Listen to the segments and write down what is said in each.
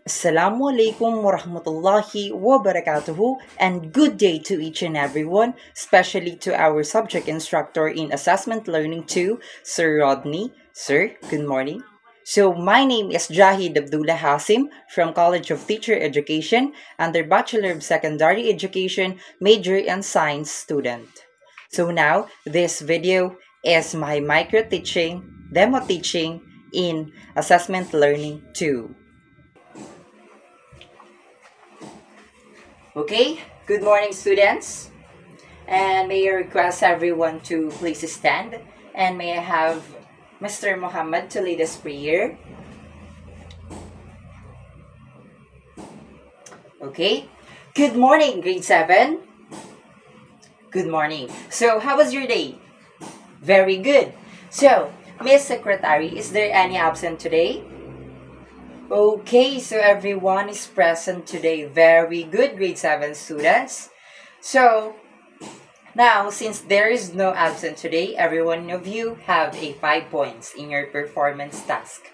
Assalamu alaikum warahmatullahi wabarakatuhu, and good day to each and everyone, especially to our subject instructor in Assessment Learning 2, Sir Rodney. Sir, good morning. So, my name is Jahid Abdullah Hasim from College of Teacher Education, under Bachelor of Secondary Education, major in Science student. So now, this video is my micro teaching, demo teaching in Assessment Learning 2. Okay, good morning students, and may I request everyone to please stand, and may I have Mr. Muhammad to lead us prayer. Okay, good morning grade 7. Good morning. So how was your day? Very good. So, Miss Secretary, is there any absent today? Okay, so everyone is present today. Very good, grade 7 students. So, now, since there is no absent today, every one of you have a 5 points in your performance task.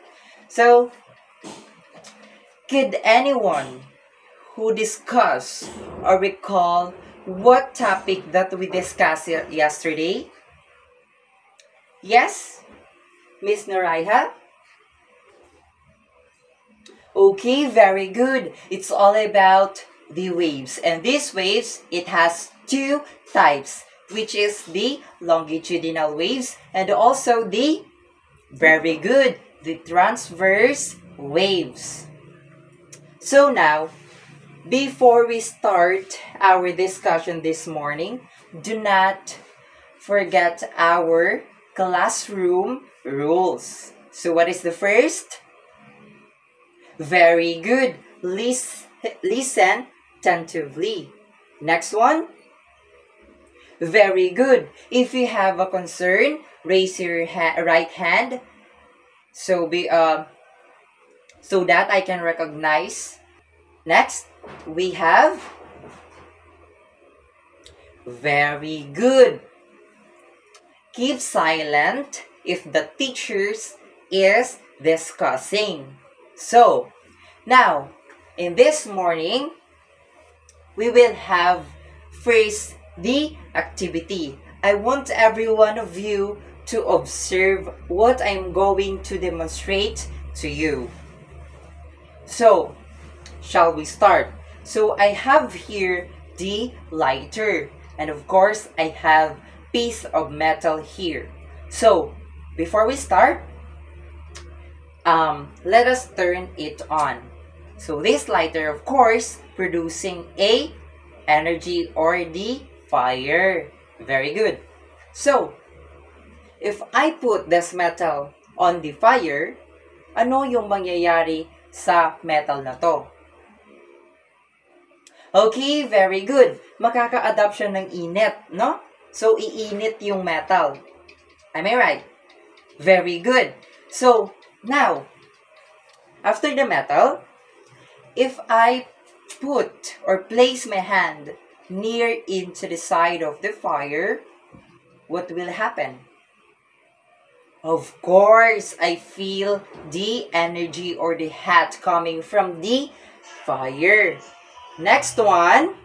So, could anyone who discuss or recall what topic that we discussed yesterday? Yes? Miss Noraiha? Okay, very good. It's all about the waves. And these waves, it has two types, which is the longitudinal waves and also the, very good, the transverse waves. So now, before we start our discussion this morning, do not forget our classroom rules. So what is the first? Very good. Listen attentively. Next one. Very good. If you have a concern, raise your right hand so that I can recognize. Next, we have. Very good. Keep silent if the teacher is discussing. So, now, in this morning, we will have first the activity. I want every one of you to observe what I'm going to demonstrate to you. So, shall we start? So, I have here the lighter. And of course, I have piece of metal here. So, before we start, let us turn it on. So this lighter, of course, producing a energy or the fire. Very good. So, if I put this metal on the fire, ano yung mangyayari sa metal na to? Okay, very good. Makaka-adapt siya ng init, no? So, iinit yung metal. Am I right? Very good. So, now, after the metal, if I put or place my hand near into the side of the fire, what will happen? Of course, I feel the energy or the heat coming from the fire. Next one,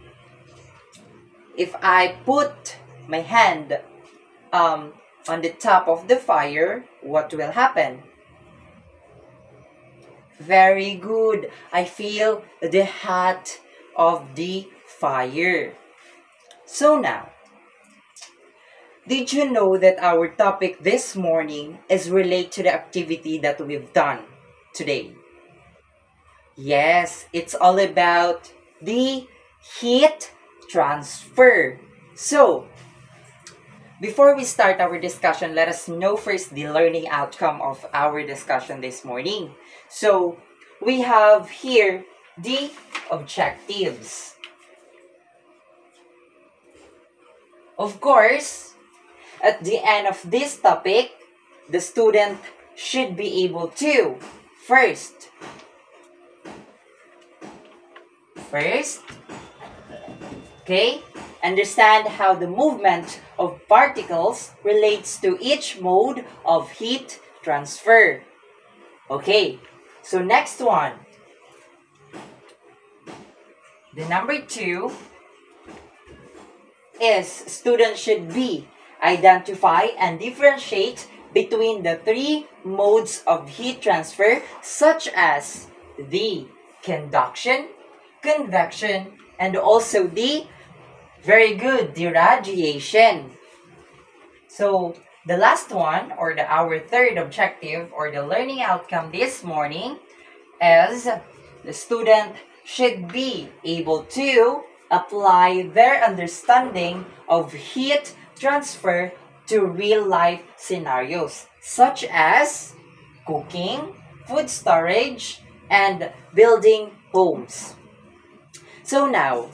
if I put my hand on the top of the fire, what will happen? Very good. I feel the heat of the fire. So now, did you know that our topic this morning is related to the activity that we've done today? Yes, it's all about the heat transfer. So, before we start our discussion, let us know first the learning outcome of our discussion this morning. So, we have here the objectives. Of course, at the end of this topic, the student should be able to first, okay, understand how the movement of particles relates to each mode of heat transfer. Okay, so next one. The number 2 is students should be identify and differentiate between the 3 modes of heat transfer such as the conduction, convection, and also the very good, the radiation. So, the last one, or our third objective, or the learning outcome this morning, is the student should be able to apply their understanding of heat transfer to real-life scenarios, such as cooking, food storage, and building homes. So now,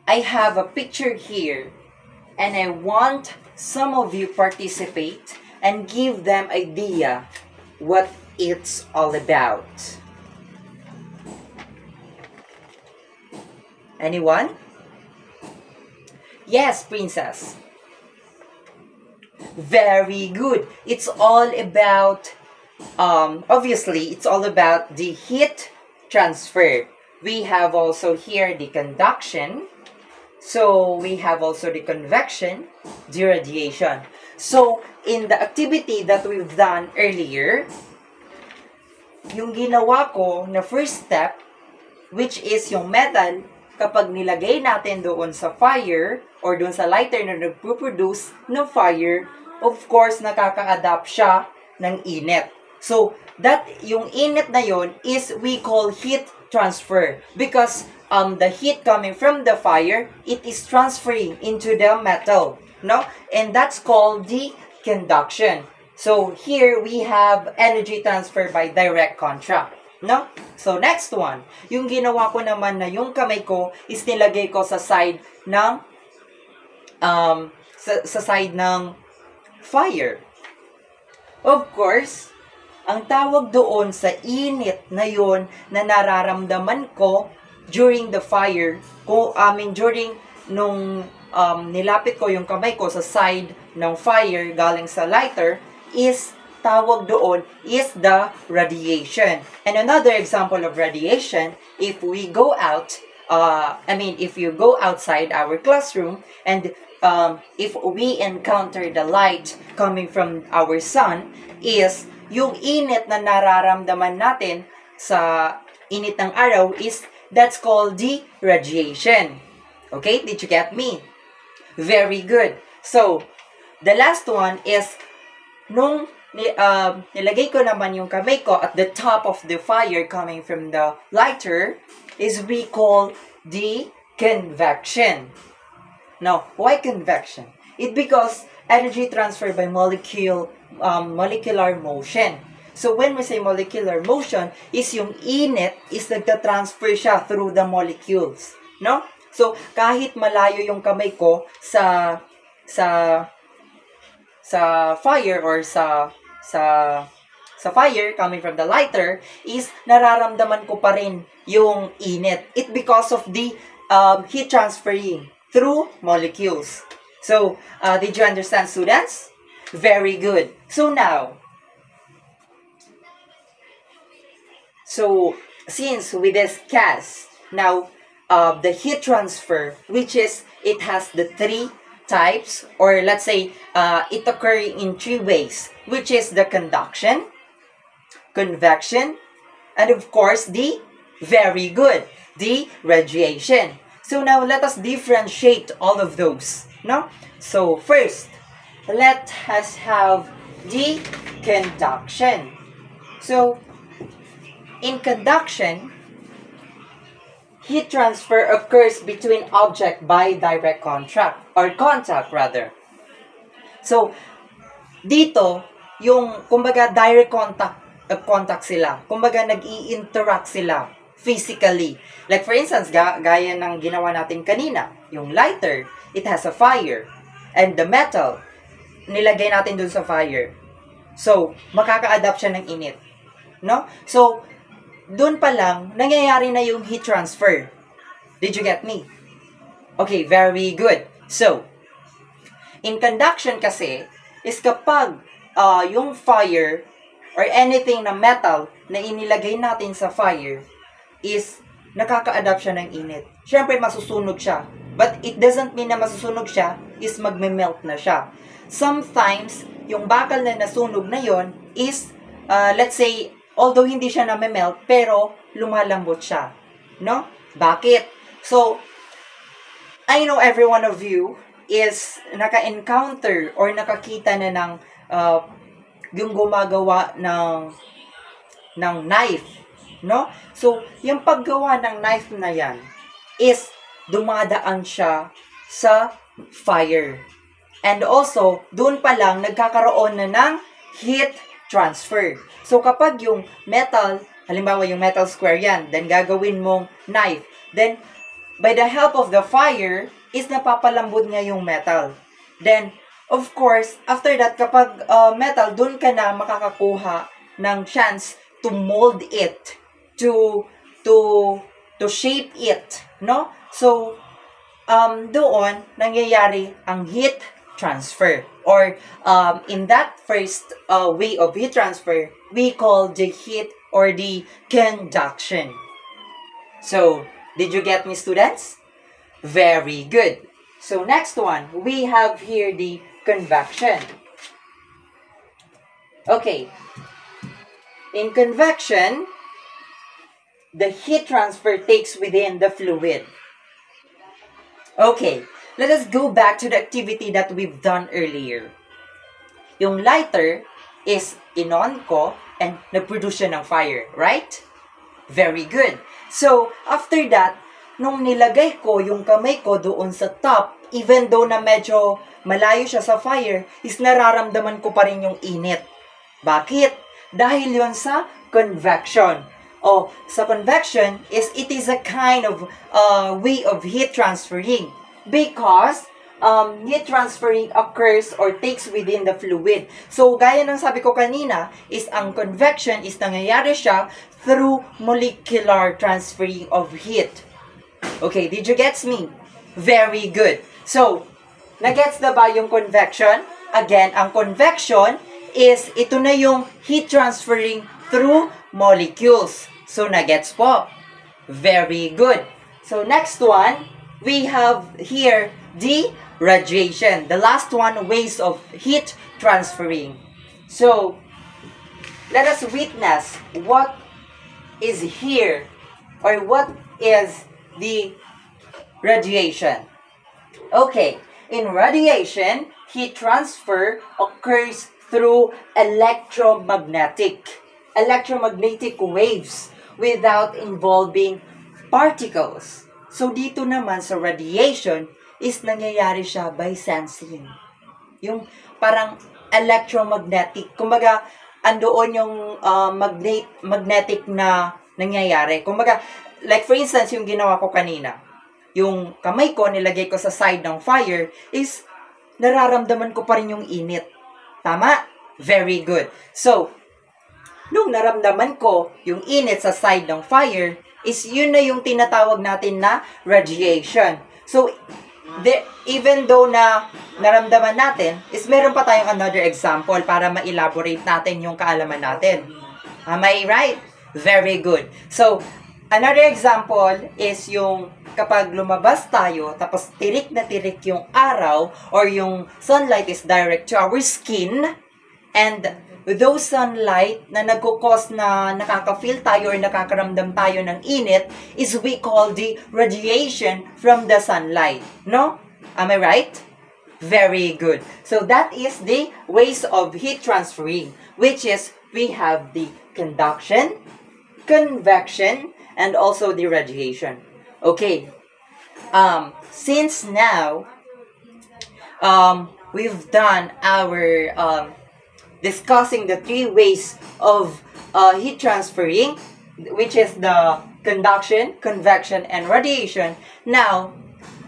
I have a picture here, and I want some of you participate and give them idea what it's all about. Anyone? Yes, Princess. Very good. It's all about, obviously, it's all about the heat transfer. We have also here the conduction. So, we have also the convection, the radiation. So, in the activity that we've done earlier, yung ginawa ko na first step, which is yung metal, kapag nilagay natin doon sa fire or doon sa lighter na nagpo-produce ng fire, of course, nakaka-adapt siya ng init. So, yung init na yon is we call heat transfer because the heat coming from the fire, it is transferring into the metal, no? And that's called the conduction. So, here we have energy transfer by direct contact. No? So, next one. Yung ginawa ko naman na yung kamay ko is nilagay ko sa side ng sa side ng fire. Of course, ang tawag doon sa init na yun na nararamdaman ko during the fire, during nung nilapit ko yung kamay ko sa side ng fire galing sa lighter is tawag doon is the radiation. And another example of radiation, if we go out, if you go outside our classroom and if we encounter the light coming from our sun, is yung init na nararamdaman natin sa init ng araw is that's called the radiation. Okay? Did you get me? Very good. So, the last one is nung nilagay ko naman yung kamay ko at the top of the fire coming from the lighter is we call the convection. Now, why convection? It because energy transfer by molecular motion. So, when we say molecular motion, is yung init is nagta-transfer siya through the molecules. No? So, kahit malayo yung kamay ko sa fire or sa fire coming from the lighter is nararamdaman ko pa rin yung init. It because of the heat transferring through molecules. So, did you understand, students? Very good. So now, since we discussed now the heat transfer, which is it has the 3 types, or let's say it occurs in 3 ways, which is the conduction, convection, and of course the very good, the radiation. So now let us differentiate all of those, no? So first, let us have the conduction. So in conduction, heat transfer occurs between object by direct contact rather. So dito yung kumbaga direct contact sila. Kumbaga nag-i-interact sila physically. Like for instance, gaya ng ginawa natin kanina, yung lighter, it has a fire. And the metal, nilagay natin dun sa fire. So, makaka-adapt siya ng init. No? So, dun pa lang, nangyayari na yung heat transfer. Did you get me? Okay, very good. So, in conduction kasi, is kapag yung fire or anything na metal na inilagay natin sa fire is nakaka-adapt siya ng init. Siyempre, masusunog siya. But it doesn't mean na masusunog siya is magme-melt na siya. Sometimes, yung bakal na nasunog na yon is, let's say, although hindi siya na-melt, pero lumalambot siya. No? Bakit? So, I know every one of you is naka-encounter or nakakita na ng yung gumagawa ng knife. No? So, yung paggawa ng knife na yan is dumadaan siya sa fire. And also, doon pa lang nagkakaroon na ng heat transfer. So, kapag yung metal, halimbawa yung metal square yan, then gagawin mong knife. Then, by the help of the fire, is napapalambot nga yung metal. Then, of course, after that, kapag metal, doon ka na makakakuha ng chance to mold it, to shape it, no? So, doon, nangyayari ang heat transfer. Or, in that first way of heat transfer, we call the heat or the conduction. So, did you get me, students? Very good. So, next one, we have here the convection. Okay. In convection, the heat transfer takes within the fluid. Okay, let us go back to the activity that we've done earlier. Yung lighter is inon ko and nag-produce siya ng fire, right? Very good. So, after that, nung nilagay ko yung kamay ko doon sa top, even though na medyo malayo siya sa fire, is nararamdaman ko pa rin yung init. Bakit? Dahil yon sa convection. Sa convection is it is a kind of way of heat transferring because heat transferring occurs or takes within the fluid. So, gaya ng sabi ko kanina, is ang convection is nangyayari siya through molecular transferring of heat. Okay, did you get me? Very good. So, nagets na ba yung convection? Again, ang convection is ito na yung heat transferring through molecules. So, nagets po. Very good. So, next one, we have here the radiation. The last one, ways of heat transferring. So, let us witness what is here or what is the radiation. Okay, in radiation, heat transfer occurs through electromagnetic waves without involving particles. So, dito naman sa radiation is nangyayari siya by sensing. Yung parang electromagnetic. Kumbaga, andoon yung magnetic na nangyayari. Kumbaga, like for instance, yung ginawa ko kanina. Yung kamay ko, nilagay ko sa side ng fire, is nararamdaman ko pa rin yung init. Tama? Very good. So, nung naramdaman ko yung init sa side ng fire, is yun na yung tinatawag natin na radiation. So, even though na naramdaman natin, is meron pa tayong another example para ma-elaborate natin yung kaalaman natin. Am I right? Very good. So, another example is yung kapag lumabas tayo, tapos tirik na tirik yung araw or yung sunlight is direct to our skin, and those sunlight na nagkukos na nakaka-feel tayo or nakakaramdam tayo ng init is we call the radiation from the sunlight. No? Am I right? Very good. So that is the ways of heat transferring, which is we have the conduction, convection, and also the radiation. Okay. Since now, we've done our discussing the three ways of heat transferring, which is the conduction, convection, and radiation. Now,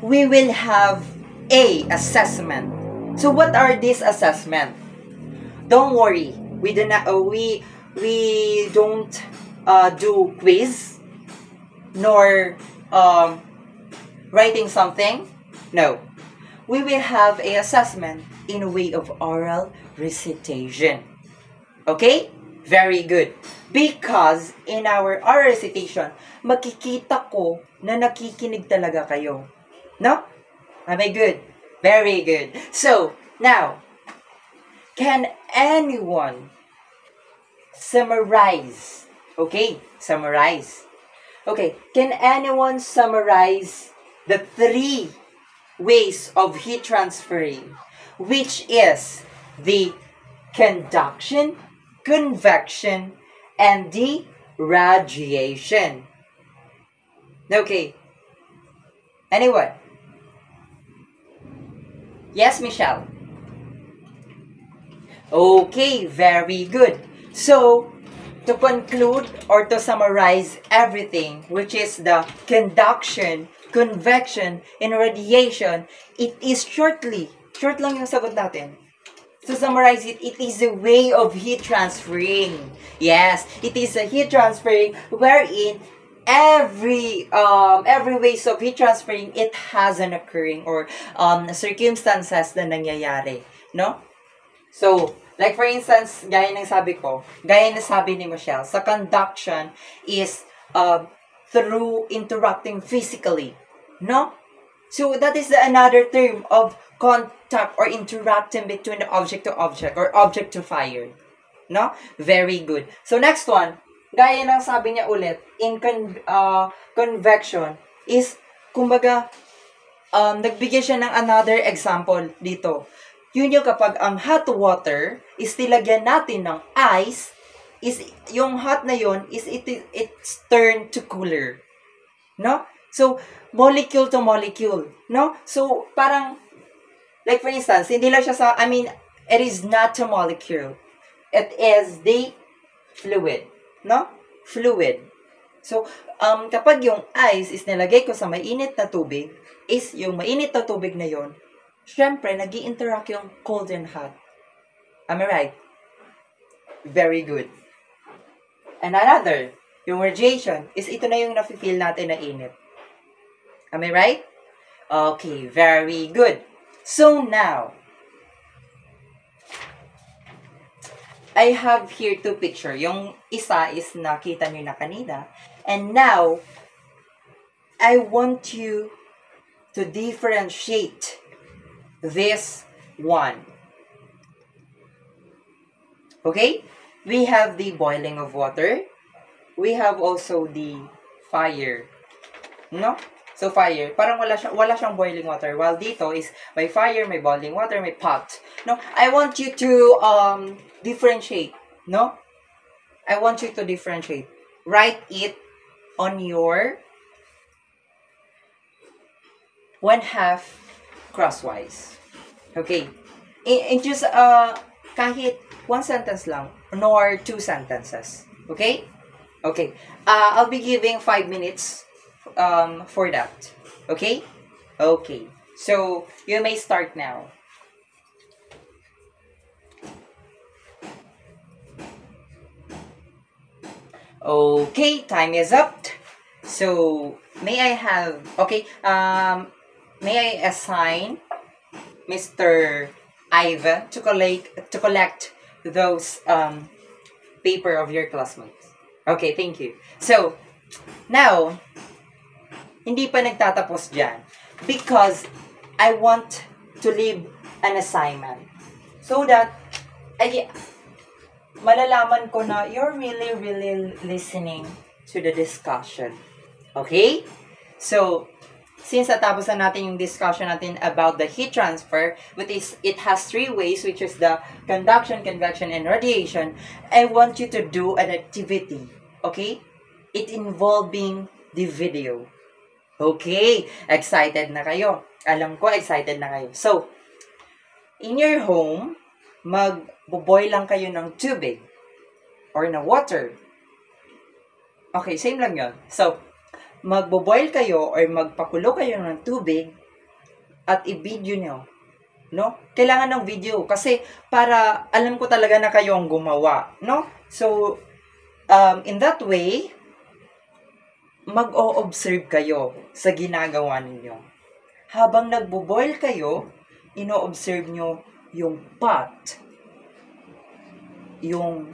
we will have a assessment. So, what are these assessment? Don't worry, we do not. We don't do quiz nor writing something. No, we will have a assessment in a way of oral recitation. Okay? Very good. Because in our oral recitation, makikita ko na nakikinig talaga kayo. No? Am I good? Very good. So, now, can anyone summarize? Okay, summarize. Okay, can anyone summarize the 3 ways of heat transferring, which is the conduction, convection, and the radiation? Okay. Anyone? Yes, Michelle? Okay, very good. So, to conclude or to summarize everything, which is the conduction, convection, and radiation, it is short lang yung sagot natin. To summarize it, it is a way of heat transferring. Yes, it is a heat transferring wherein every ways of heat transferring, it has an occurring or circumstances na nangyayari, no? So, like for instance, gaya ng sabi ni Michelle, sa conduction is through interacting physically, no? So, that is another term of contact or interacting between the object to object or object to fire. No? Very good. So, next one, gaya ng sabi niya ulit, in convection is, kumbaga, nagbigay siya ng another example dito. Yun yung kapag ang hot water is nilagyan natin ng ice, is yung hot na yun is it's turned to cooler. No? So, molecule to molecule. No? So, parang, like for instance, hindi lang siya it is not a molecule. It is the fluid. No? Fluid. So, kapag yung ice is nilagay ko sa mainit na tubig, is yung mainit na tubig na yon, syempre, nag-i-interact yung cold and hot. Am I right? Very good. And another, yung radiation, is ito na yung nafe-feel natin na init. Am I right? Okay, very good. So now, I have here 2 picture. Yung isa is nakita nyo na kanina. And now, I want you to differentiate this one. Okay? We have the boiling of water. We have also the fire. No? So, fire. Parang wala siyang boiling water. While dito is may fire, may boiling water, may pot. No? I want you to differentiate. No? I want you to differentiate. Write it on your 1/2 crosswise. Okay. In just kahit 1 sentence lang, nor 2 sentences. Okay? Okay. I'll be giving 5 minutes for that. Okay? Okay. So, you may start now. Okay, time is up. So, may I assign Mr. Ivan to collect those paper of your classmates? Okay, thank you. So, now, hindi pa nagtatapos dyan because I want to leave an assignment so that malalaman ko na you're really, really listening to the discussion. Okay? So, since natapos na natin yung discussion natin about the heat transfer, which is, it has 3 ways, which is the conduction, convection, and radiation, I want you to do an activity. Okay? It involving the video. Okay? Excited na kayo. Alam ko, excited na kayo. So, in your home, magbo-boil lang kayo ng tubig or na water. Okay, same lang yun. So, magbo-boil kayo or magpakulo kayo ng tubig at i-video nyo. No? Kailangan ng video kasi para alam ko talaga na kayo ang gumawa. No? So, in that way, mag-o-observe kayo sa ginagawa ninyo. Habang nagbo-boil kayo, ino-observe nyo yung pot, yung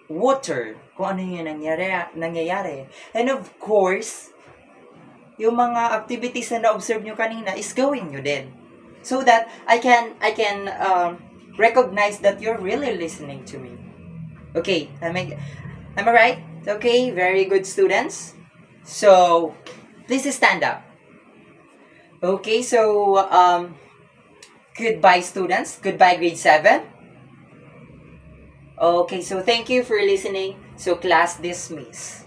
water. Kung ano yung nangyayari. And of course, yung mga activities na na-observe nyo kanina is gawin nyo din. So that I can recognize that you're really listening to me. Okay, am I right? Okay, very good students. So, please stand up. Okay, so, goodbye students. Goodbye grade 7. Okay, so thank you for listening. So, class dismissed.